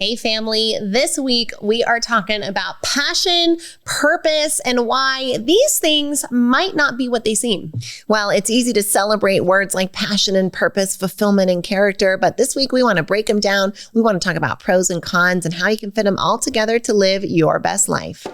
Hey family, this week we are talking about passion, purpose, and why these things might not be what they seem. Well, it's easy to celebrate words like passion and purpose, fulfillment and character, but this week we want to break them down. We want to talk about pros and cons and how you can fit them all together to live your best life.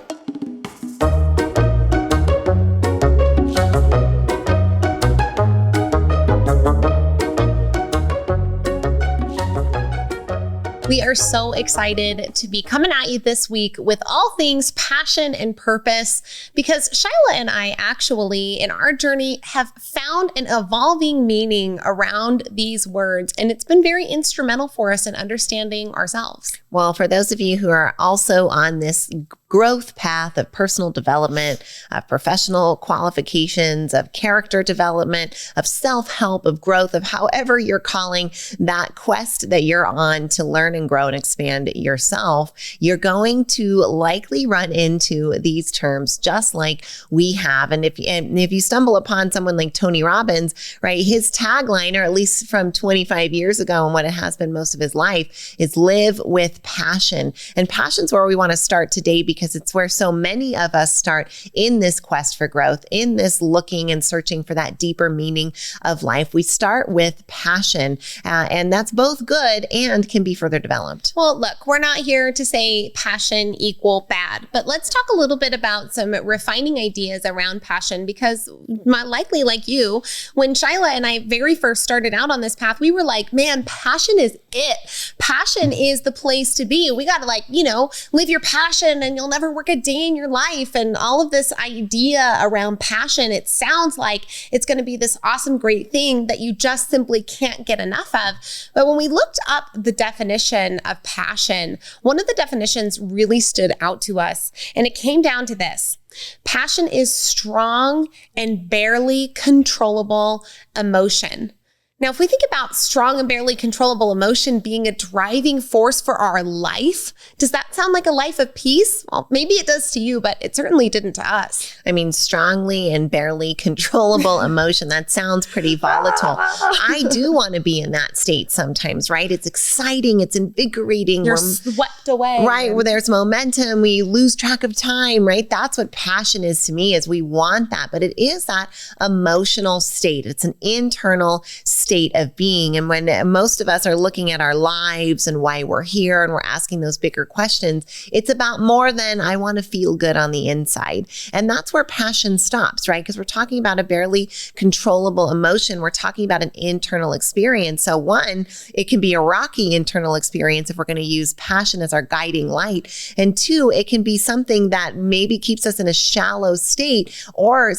We are so excited to be coming at you this week with all things passion and purpose, because Shyla and I actually, in our journey, have found an evolving meaning around these words, and it's been very instrumental for us in understanding ourselves. Well, for those of you who are also on this growth path of personal development, of professional qualifications, of character development, of self-help, of growth, of however you're calling that quest that you're on to learn and grow and expand yourself, you're going to likely run into these terms just like we have. And if you stumble upon someone like Tony Robbins, right, his tagline, or at least from 25 years ago and what it has been most of his life, is live with passion. And passion's where we want to start today, because it's where so many of us start in this quest for growth, in this looking and searching for that deeper meaning of life. We start with passion, and that's both good and can be further developed. Well, look, we're not here to say passion equal bad, but let's talk a little bit about some refining ideas around passion, because likely like you, when Shyla and I very first started out on this path, we were like, man, passion is it. Passion is the place to be. We got to live your passion and you'll never work a day in your life. And all of this idea around passion, it sounds like it's going to be this awesome, great thing that you just simply can't get enough of. But when we looked up the definition of passion, one of the definitions really stood out to us, and it came down to this: passion is strong and barely controllable emotion. Now, if we think about strong and barely controllable emotion being a driving force for our life, does that sound like a life of peace? Well, maybe it does to you, but it certainly didn't to us. I mean, strongly and barely controllable emotion, that sounds pretty volatile. I do want to be in that state sometimes, right? It's exciting. It's invigorating. You're swept away. Right, where there's momentum. We lose track of time, right? That's what passion is to me, is we want that. But it is that emotional state. It's an internal state of being. And when most of us are looking at our lives and why we're here, and we're asking those bigger questions, it's about more than I want to feel good on the inside. And that's where passion stops, right? Because we're talking about a barely controllable emotion. We're talking about an internal experience. So one, it can be a rocky internal experience if we're going to use passion as our guiding light. And two, it can be something that maybe keeps us in a shallow state, or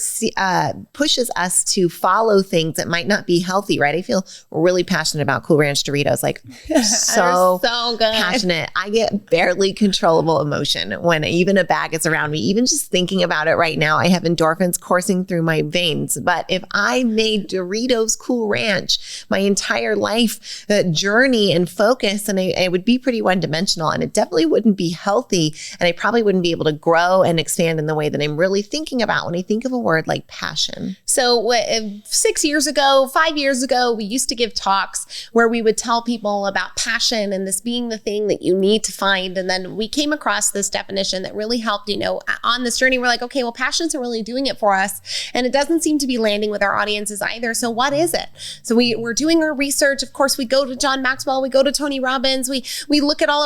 pushes us to follow things that might not be healthy, right? I feel really passionate about Cool Ranch Doritos, so good. Passionate. I get barely controllable emotion when even a bag is around me. Even just thinking about it right now, I have endorphins coursing through my veins. But if I made Doritos Cool Ranch my entire life journey and focus, and it would be pretty one-dimensional, and it definitely wouldn't be healthy, and I probably wouldn't be able to grow and expand in the way that I'm really thinking about when I think of a word like passion. So 6 years ago, 5 years ago, we used to give talks where we would tell people about passion and this being the thing that you need to find. And then we came across this definition that really helped, on this journey. We're like, okay, well, passion isn't really doing it for us. And it doesn't seem to be landing with our audiences either. So what is it? So we're doing our research. Of course, we go to John Maxwell, we go to Tony Robbins, we look at all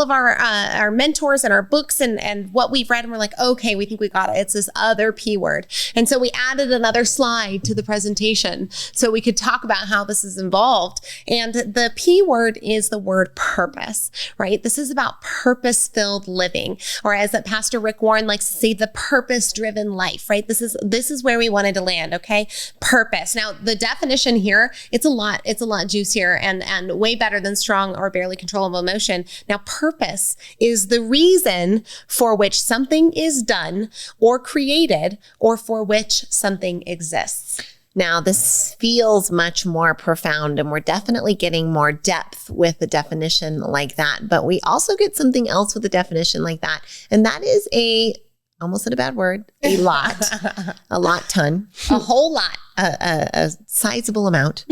of our mentors and our books and what we've read. And we're like, okay, we think we got it. It's this other P word. And so we added another slide to the presentation so we could talk about how this is involved. And the P word is the word purpose, right? This is about purpose-filled living, or as Pastor Rick Warren likes to say, the purpose-driven life, right? This is where we wanted to land, okay? Purpose. Now, the definition here, it's a lot juicier and way better than strong or barely controllable emotion. Now, purpose is the reason for which something is done or created, or for which something exists. Now, this feels much more profound, and we're definitely getting more depth with a definition like that. But we also get something else with a definition like that, and that is almost said a bad word, a lot, a whole lot, a a sizable amount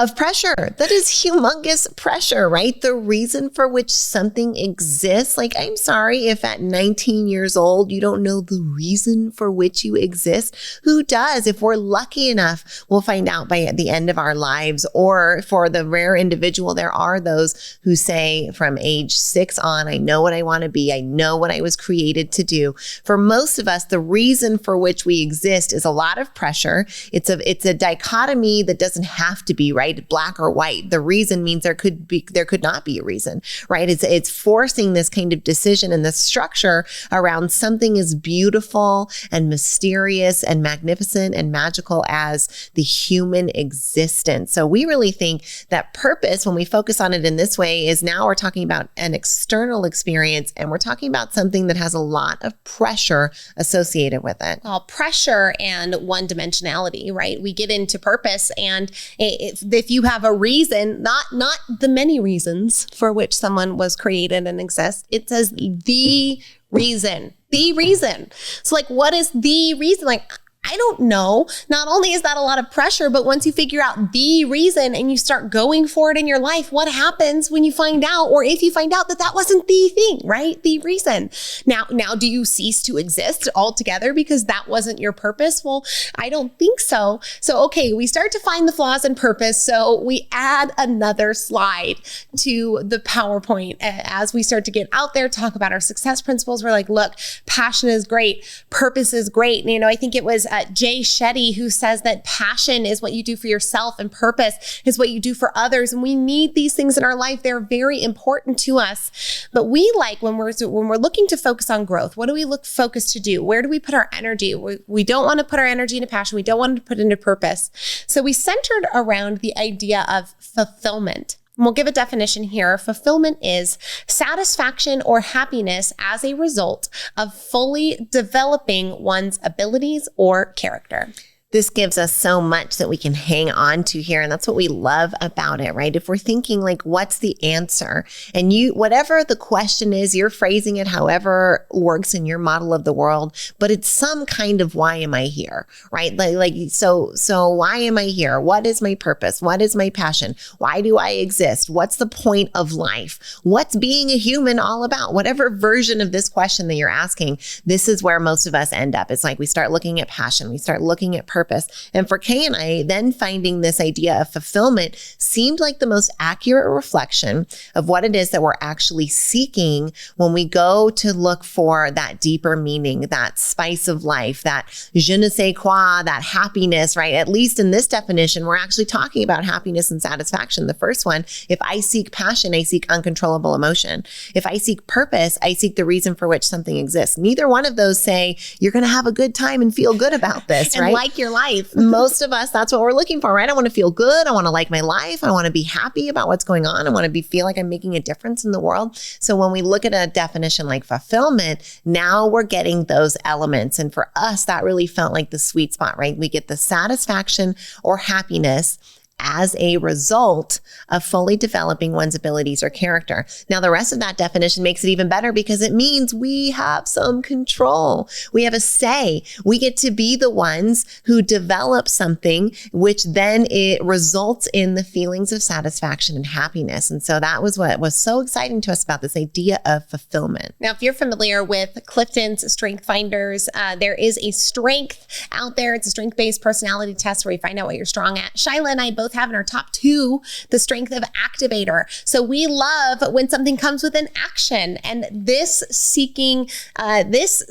of pressure. That is humongous pressure, right? The reason for which something exists. Like, I'm sorry if at 19 years old, you don't know the reason for which you exist. Who does? If we're lucky enough, we'll find out by the end of our lives. Or for the rare individual, there are those who say from age 6 on, I know what I want to be. I know what I was created to do. For most of us, the reason for which we exist is a lot of pressure. It's a dichotomy that doesn't have to be, right? Black or white. The reason means there could not be a reason, right? It's forcing this kind of decision and the structure around something as beautiful and mysterious and magnificent and magical as the human existence. So we really think that purpose, when we focus on it in this way, is now we're talking about an external experience, and we're talking about something that has a lot of pressure associated with it. Well, pressure and one-dimensionality, right? We get into purpose, and if you have a reason, not the many reasons for which someone was created and exists, it says the reason. So like, what is the reason? Like, I don't know. Not only is that a lot of pressure, but once you figure out the reason and you start going for it in your life, what happens when you find out, or if you find out that that wasn't the thing, right? The reason. Now, do you cease to exist altogether because that wasn't your purpose? Well, I don't think so. So, okay, we start to find the flaws in purpose. So we add another slide to the PowerPoint as we start to get out there, talk about our success principles. We're like, look, passion is great. Purpose is great. You know, I think it was Jay Shetty who says that passion is what you do for yourself and purpose is what you do for others. And we need these things in our life. They're very important to us. But we like when we're looking to focus on growth, what do we look focused to do? Where do we put our energy? We don't want to put our energy into passion. We don't want to put it into purpose. So we centered around the idea of fulfillment. And we'll give a definition here. Fulfillment is satisfaction or happiness as a result of fully developing one's abilities or character. This gives us so much that we can hang on to here. And that's what we love about it, right? If we're thinking like, what's the answer? And whatever the question is, you're phrasing it however works in your model of the world, but it's some kind of why am I here, right? So why am I here? What is my purpose? What is my passion? Why do I exist? What's the point of life? What's being a human all about? Whatever version of this question that you're asking, this is where most of us end up. It's like we start looking at passion. We start looking at purpose. And for Kay and I, then finding this idea of fulfillment seemed like the most accurate reflection of what it is that we're actually seeking when we go to look for that deeper meaning, that spice of life, that je ne sais quoi, that happiness, right? At least in this definition, we're actually talking about happiness and satisfaction. The first one, if I seek passion, I seek uncontrollable emotion. If I seek purpose, I seek the reason for which something exists. Neither one of those say you're going to have a good time and feel good about this, right? And like your life. Most of us, that's what we're looking for, right? I want to feel good. I want to like my life. I want to be happy about what's going on. I want to feel like I'm making a difference in the world. So when we look at a definition like fulfillment, now we're getting those elements. And for us, that really felt like the sweet spot, right? We get the satisfaction or happiness as a result of fully developing one's abilities or character. Now, the rest of that definition makes it even better because it means we have some control. We have a say. We get to be the ones who develop something, which then it results in the feelings of satisfaction and happiness. And so that was what was so exciting to us about this idea of fulfillment. Now, if you're familiar with Clifton's Strength Finders, there is a strength out there. It's a strength-based personality test where you find out what you're strong at. Shyla and I both have in our top 2 the strength of activator. So we love when something comes with an action, and this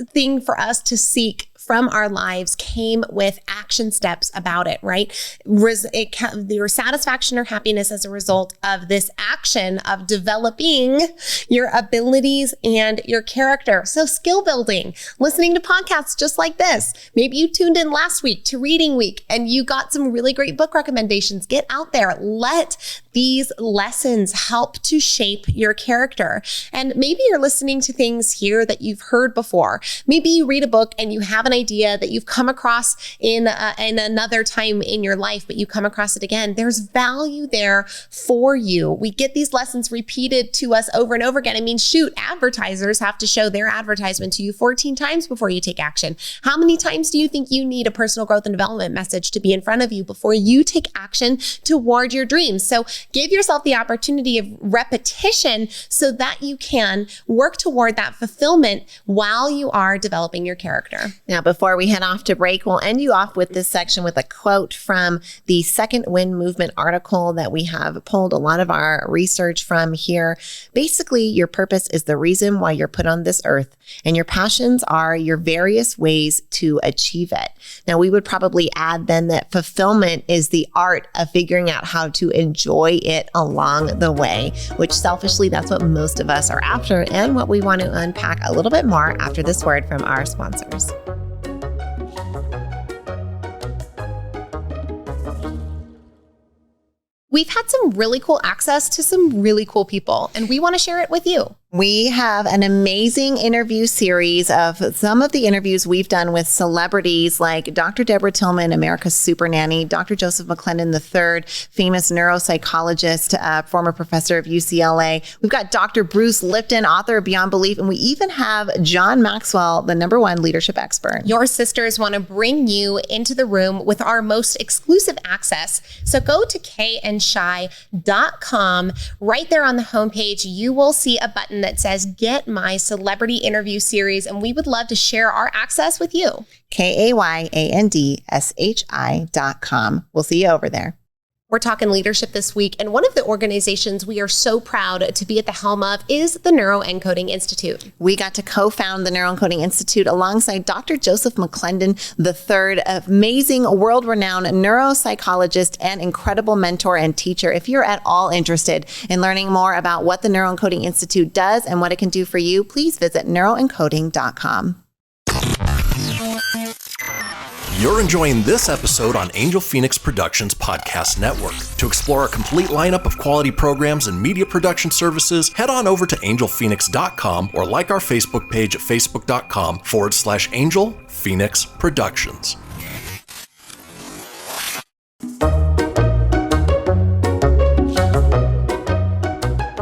thing for us to seek from our lives came with action steps about it, right? Your satisfaction or happiness as a result of this action of developing your abilities and your character. So skill building, listening to podcasts just like this. Maybe you tuned in last week to Reading Week and you got some really great book recommendations. Get out there. Let these lessons help to shape your character. And maybe you're listening to things here that you've heard before. Maybe you read a book and you haven't an idea that you've come across in another time in your life, but you come across it again, there's value there for you. We get these lessons repeated to us over and over again. I mean, shoot, advertisers have to show their advertisement to you 14 times before you take action. How many times do you think you need a personal growth and development message to be in front of you before you take action toward your dreams? So give yourself the opportunity of repetition so that you can work toward that fulfillment while you are developing your character. Now, before we head off to break, we'll end you off with this section with a quote from the Second Wind Movement article that we have pulled a lot of our research from here. Basically, your purpose is the reason why you're put on this earth, and your passions are your various ways to achieve it. Now, we would probably add then that fulfillment is the art of figuring out how to enjoy it along the way, which selfishly, that's what most of us are after and what we want to unpack a little bit more after this word from our sponsors. We've had some really cool access to some really cool people, and we want to share it with you. We have an amazing interview series of some of the interviews we've done with celebrities like Dr. Deborah Tillman, America's Super Nanny, Dr. Joseph McClendon III, famous neuropsychologist, former professor of UCLA. We've got Dr. Bruce Lipton, author of Beyond Belief, and we even have John Maxwell, the #1 leadership expert. Your sisters want to bring you into the room with our most exclusive access. So go to kayandshy.com. Right there on the homepage, you will see a button that says Get My Celebrity Interview Series, and we would love to share our access with you. KAYANDSHI.com. We'll see you over there. We're talking leadership this week, and one of the organizations we are so proud to be at the helm of is the Neuroencoding Institute. We got to co-found the Neuroencoding Institute alongside Dr. Joseph McClendon III, amazing world-renowned neuropsychologist and incredible mentor and teacher. If you're at all interested in learning more about what the Neuroencoding Institute does and what it can do for you, please visit neuroencoding.com. You're enjoying this episode on Angel Phoenix Productions Podcast Network. To explore a complete lineup of quality programs and media production services, head on over to angelphoenix.com or like our Facebook page at facebook.com/Angel Phoenix Productions.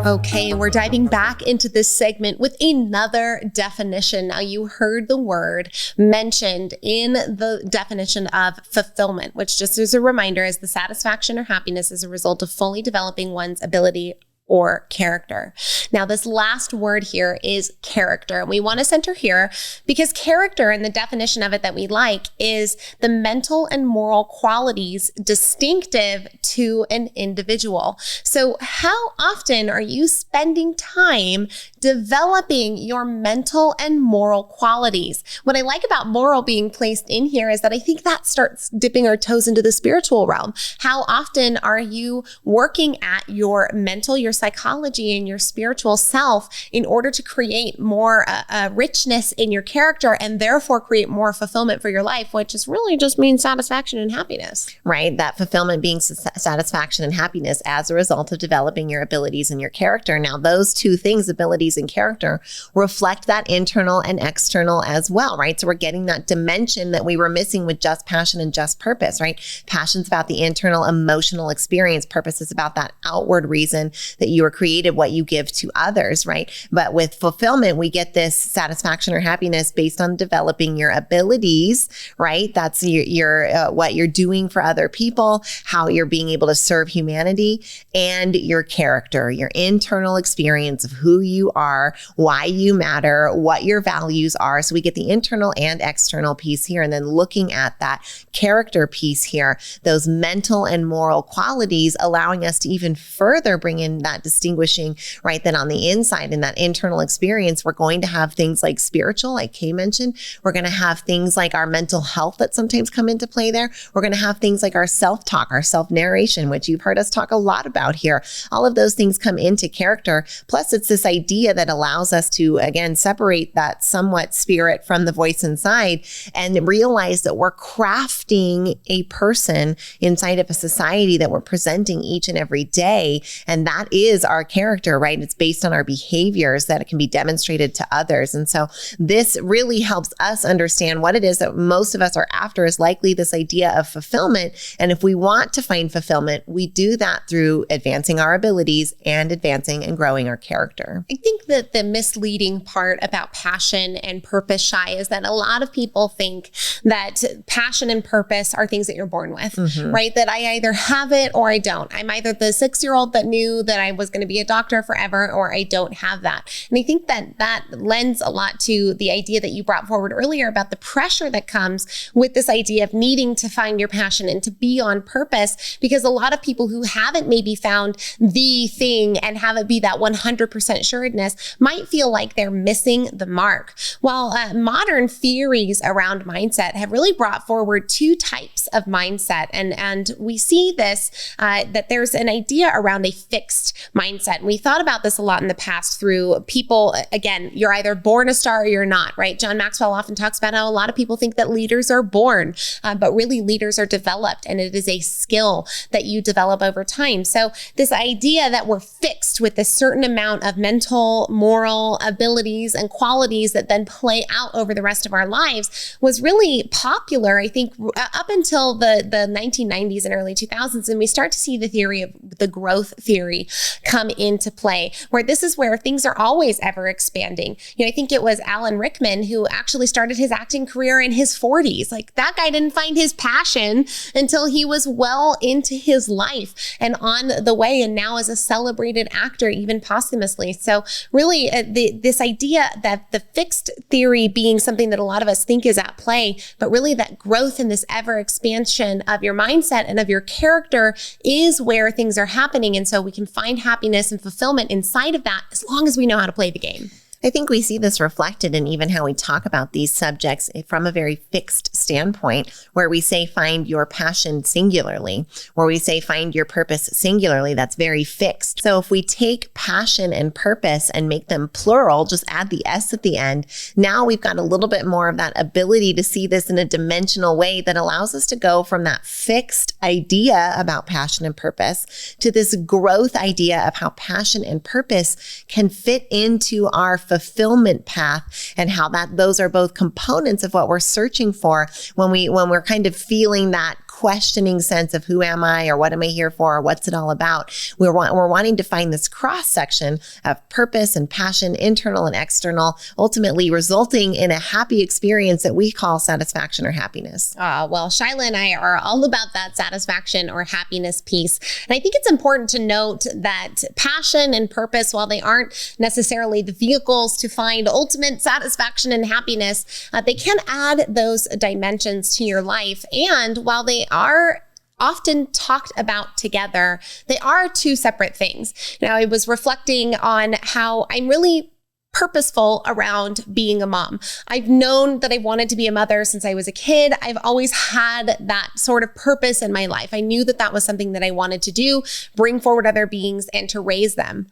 Okay, we're diving back into this segment with another definition. Now, you heard the word mentioned in the definition of fulfillment, which, just as a reminder, is the satisfaction or happiness as a result of fully developing one's ability or character. Now, this last word here is character. And we want to center here because character, and the definition of it that we like, is the mental and moral qualities distinctive to an individual. So how often are you spending time developing your mental and moral qualities? What I like about moral being placed in here is that I think that starts dipping our toes into the spiritual realm. How often are you working at your mental, your psychology, and your spiritual self in order to create more richness in your character and therefore create more fulfillment for your life, which is really just means satisfaction and happiness. Right. That fulfillment being satisfaction and happiness as a result of developing your abilities and your character. Now, those two things, abilities and character, reflect that internal and external as well, right? So we're getting that dimension that we were missing with just passion and just purpose, right? Passion's about the internal emotional experience. Purpose is about that outward reason that you were created, what you give to others, right? But with fulfillment, we get this satisfaction or happiness based on developing your abilities, right? That's your what you're doing for other people, how you're being able to serve humanity, and your character, your internal experience of who you are, why you matter, what your values are. So we get the internal and external piece here, and then looking at that character piece here, those mental and moral qualities, allowing us to even further bring in that distinguishing, right? Then on the inside, in that internal experience, we're going to have things like spiritual, like Kay mentioned. We're going to have things like our mental health that sometimes come into play there. We're going to have things like our self-talk, our self-narration, which you've heard us talk a lot about here. All of those things come into character. Plus, it's this idea that allows us to, again, separate that somewhat spirit from the voice inside and realize that we're crafting a person inside of a society that we're presenting each and every day. And that is is our character, right? It's based on our behaviors that it can be demonstrated to others. And so this really helps us understand what it is that most of us are after, is likely this idea of fulfillment. And if we want to find fulfillment, we do that through advancing our abilities and advancing and growing our character. I think that the misleading part about passion and purpose, Shai, is that a lot of people think that passion and purpose are things that you're born with, right? That I either have it or I don't. I'm either the 6-year-old that knew that I was going to be a doctor forever, or I don't have that. And I think that that lends a lot to the idea that you brought forward earlier about the pressure that comes with this idea of needing to find your passion and to be on purpose, because a lot of people who haven't maybe found the thing and have it be that 100% sureness might feel like they're missing the mark. While modern theories around mindset have really brought forward 2 types of mindset, and we see this, that there's an idea around a fixed mindset. And we thought about this a lot in the past through people, again, you're either born a star or you're not, right? John Maxwell often talks about how a lot of people think that leaders are born, but really leaders are developed, and it is a skill that you develop over time. So this idea that we're fixed with a certain amount of mental, moral abilities and qualities that then play out over the rest of our lives was really popular, I think, up until the 1990s and early 2000s. And we start to see the theory of the growth theory come into play, where this is where things are always ever expanding. You know, I think it was Alan Rickman who actually started his acting career in his 40s. Like, that guy didn't find his passion until he was well into his life and on the way, and now is a celebrated actor, even posthumously. So really this idea that the fixed theory being something that a lot of us think is at play, but really that growth and this ever expansion of your mindset and of your character is where things are happening. And so we can find happiness and fulfillment inside of that as long as we know how to play the game. I think we see this reflected in even how we talk about these subjects from a very fixed standpoint, where we say find your passion singularly, where we say find your purpose singularly. That's very fixed. So if we take passion and purpose and make them plural, just add the S at the end, now we've got a little bit more of that ability to see this in a dimensional way that allows us to go from that fixed idea about passion and purpose to this growth idea of how passion and purpose can fit into our fulfillment path, and how that those are both components of what we're searching for when we're kind of feeling that questioning sense of who am I, or what am I here for, or what's it all about. We're wanting to find this cross section of purpose and passion, internal and external, ultimately resulting in a happy experience that we call satisfaction or happiness. Well, Shyla and I are all about that satisfaction or happiness piece. And I think it's important to note that passion and purpose, while they aren't necessarily the vehicles to find ultimate satisfaction and happiness, they can add those dimensions to your life. And while they are often talked about together, they are 2 separate things. Now, I was reflecting on how I'm really purposeful around being a mom. I've known that I wanted to be a mother since I was a kid. I've always had that sort of purpose in my life. I knew that that was something that I wanted to do, bring forward other beings and to raise them.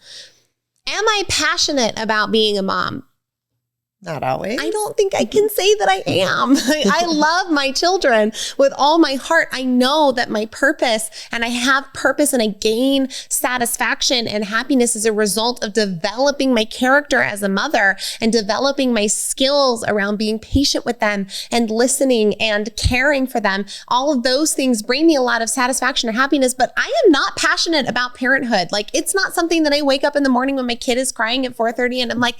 Am I passionate about being a mom? Not always. I don't think I can say that I am. I love my children with all my heart. I know that my purpose, and I have purpose, and I gain satisfaction and happiness as a result of developing my character as a mother and developing my skills around being patient with them and listening and caring for them. All of those things bring me a lot of satisfaction or happiness, but I am not passionate about parenthood. Like, it's not something that I wake up in the morning when my kid is crying at 4:30 and I'm like,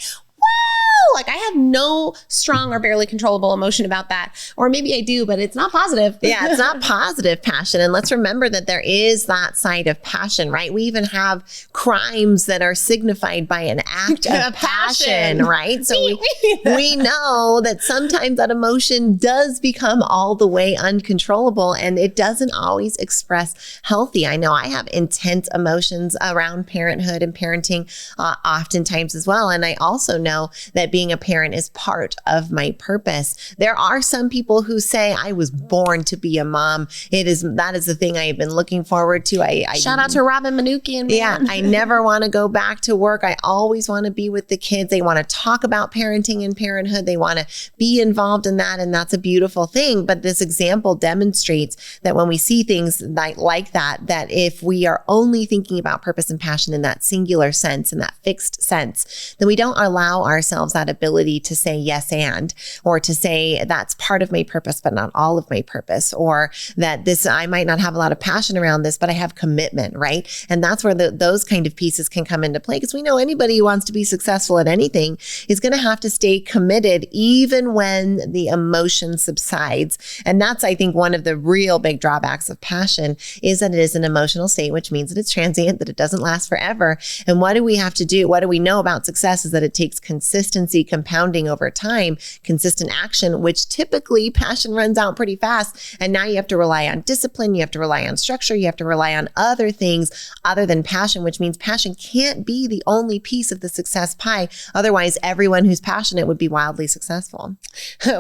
like, I have no strong or barely controllable emotion about that. Or maybe I do, but it's not positive. Yeah, it's not positive passion. And let's remember that there is that side of passion, right? We even have crimes that are signified by an act of passion, right? So we know that sometimes that emotion does become all the way uncontrollable, and it doesn't always express healthy. I know I have intense emotions around parenthood and parenting oftentimes as well. And I also know that being being a parent is part of my purpose. There are some people who say, I was born to be a mom. That is the thing I have been looking forward to. Shout out to Robin Manukian. Yeah, I never want to go back to work. I always want to be with the kids. They want to talk about parenting and parenthood. They want to be involved in that. And that's a beautiful thing. But this example demonstrates that when we see things like that if we are only thinking about purpose and passion in that singular sense, in that fixed sense, then we don't allow ourselves that ability to say yes and, or to say that's part of my purpose, but not all of my purpose, or that I might not have a lot of passion around this, but I have commitment, right? And that's where those kind of pieces can come into play, because we know anybody who wants to be successful at anything is going to have to stay committed even when the emotion subsides. And that's, I think, one of the real big drawbacks of passion is that it is an emotional state, which means that it's transient, that it doesn't last forever. And what do we have to do? What do we know about success is that it takes consistency, compounding over time, consistent action, which typically passion runs out pretty fast. And now you have to rely on discipline. You have to rely on structure. You have to rely on other things other than passion, which means passion can't be the only piece of the success pie. Otherwise, everyone who's passionate would be wildly successful.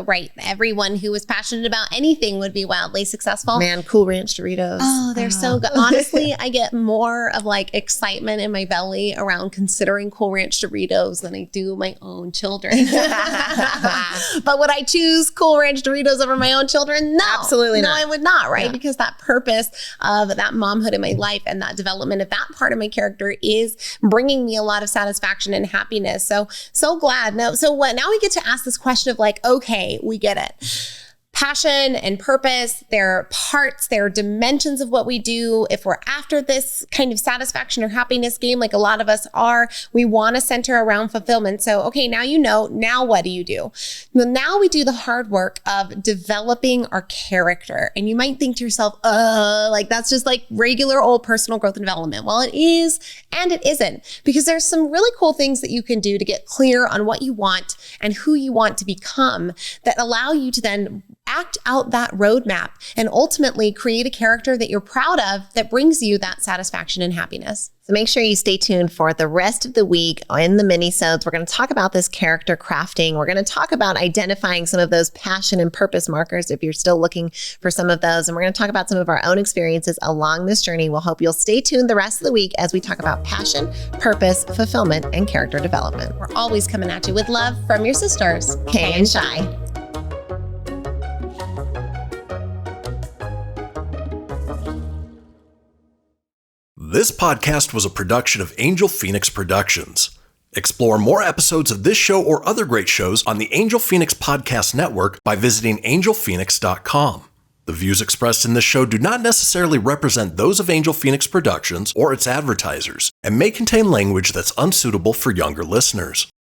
Right. Everyone who was passionate about anything would be wildly successful. Man, Cool Ranch Doritos. Oh, they're so good. Honestly, I get more of like excitement in my belly around considering Cool Ranch Doritos than I do my own children. But would I choose Cool Ranch Doritos over my own children? No. Absolutely not. No, I would not, right? Yeah. Because that purpose of that momhood in my life and that development of that part of my character is bringing me a lot of satisfaction and happiness. So glad. Now we get to ask this question of like, okay, we get it. Passion and purpose, they're parts, they're dimensions of what we do. If we're after this kind of satisfaction or happiness game, like a lot of us are, we want to center around fulfillment. So, okay, now you know, now what do you do? Well, now we do the hard work of developing our character. And you might think to yourself, like that's just like regular old personal growth and development. Well, it is and it isn't, because there's some really cool things that you can do to get clear on what you want and who you want to become that allow you to then act out that roadmap and ultimately create a character that you're proud of that brings you that satisfaction and happiness. So make sure you stay tuned for the rest of the week in the mini-sodes. We're going to talk about this character crafting. We're going to talk about identifying some of those passion and purpose markers if you're still looking for some of those. And we're going to talk about some of our own experiences along this journey. We'll hope you'll stay tuned the rest of the week as we talk about passion, purpose, fulfillment, and character development. We're always coming at you with love from your sisters, Kay and Shi. This podcast was a production of Angel Phoenix Productions. Explore more episodes of this show or other great shows on the Angel Phoenix Podcast Network by visiting angelphoenix.com. The views expressed in this show do not necessarily represent those of Angel Phoenix Productions or its advertisers and may contain language that's unsuitable for younger listeners.